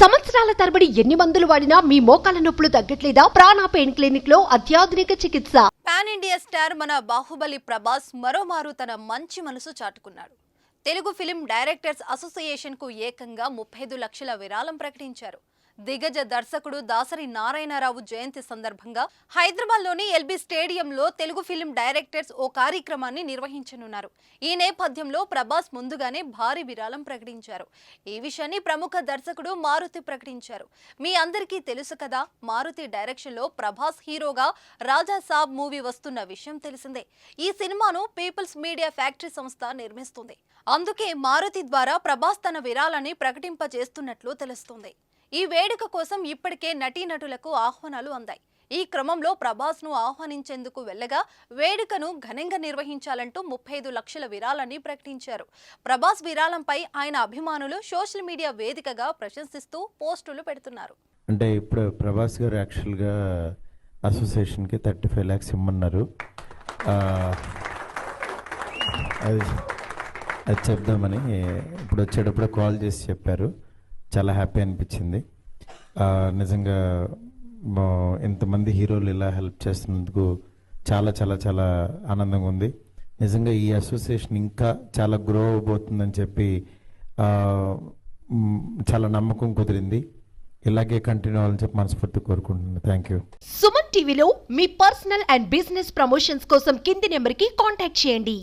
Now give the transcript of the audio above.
సంవత్సరాల తరబడి ఎన్ని మందులు వాడినా మీ మోకాల నొప్పులు తగ్గట్లేదా? ప్రాణ పెయిన్ క్లినిక్ లో అత్యాధునిక చికిత్స. పాన్ ఇండియా స్టార్ మన బాహుబలి ప్రభాస్ మరోమారు తన మంచి మనసు చాటుకున్నాడు. తెలుగు ఫిలిం డైరెక్టర్స్ అసోసియేషన్ కు ఏకంగా 35 లక్షల విరాళం ప్రకటించారు. దిగ్గజ దర్శకుడు దాసరి నారాయణరావు జయంతి సందర్భంగా హైదరాబాద్లోని ఎల్బీ స్టేడియంలో తెలుగు ఫిలిం డైరెక్టర్స్ ఓ కార్యక్రమాన్ని నిర్వహించనున్నారు. ఈ నేపథ్యంలో ప్రభాస్ ముందుగానే భారీ విరాళం ప్రకటించారు. ఈ విషయాన్ని ప్రముఖ దర్శకుడు మారుతి ప్రకటించారు. మీ అందరికీ తెలుసు కదా, మారుతి డైరెక్షన్లో ప్రభాస్ హీరోగా రాజా సాబ్ మూవీ వస్తున్న విషయం తెలిసిందే. ఈ సినిమాను పీపుల్స్ మీడియా ఫ్యాక్టరీ సంస్థ నిర్మిస్తుంది. అందుకే మారుతి ద్వారా ప్రభాస్ తన విరాళాన్ని ప్రకటింపజేస్తున్నట్లు తెలుస్తుంది. ఈ వేడుక కోసం ఇప్పటికే నటీనటులకు ఆహ్వానాలు అందాయి. ఈ క్రమంలో ప్రభాస్ ను ఆహ్వానించేందుకు వెళ్లగా వేడుకను ఘనంగా నిర్వహించాలంటూ 35 లక్షల విరాళాన్ని ప్రకటించారు. ప్రభాస్ విరాళంపై ఆయన అభిమానులు సోషల్ మీడియా వేదికగా ప్రశంసిస్తూ పోస్టులు పెడుతున్నారు. అంటే ఇప్పుడు ప్రభాస్ గారు యాక్చువల్గా అసోసియేషన్కి 35 lakhs ఇమ్మన్నారు. అది చెప్దామని ఇప్పుడు వచ్చేటప్పుడు కాల్ చేసి చెప్పారు. చాలా హ్యాపీ అనిపించింది. నిజంగా ఇంతమంది హీరోలు ఇలా హెల్ప్ చేస్తున్నందుకు చాలా చాలా చాలా ఆనందంగా ఉంది. నిజంగా ఈ అసోసియేషన్ ఇంకా చాలా గ్రో అవబోతుందని చెప్పి చాలా నమ్మకం కుదిరింది. ఇలాగే కంటిన్యూ అవ్వాలని చెప్పి మనస్ఫూర్తి కోరుకుంటున్నాను. Thank you. సుమన్ టీవీలో మీ పర్సనల్ అండ్ బిజినెస్ ప్రమోషన్స్ కోసం కింది నెంబర్కి కాంటాక్ట్ చేయండి.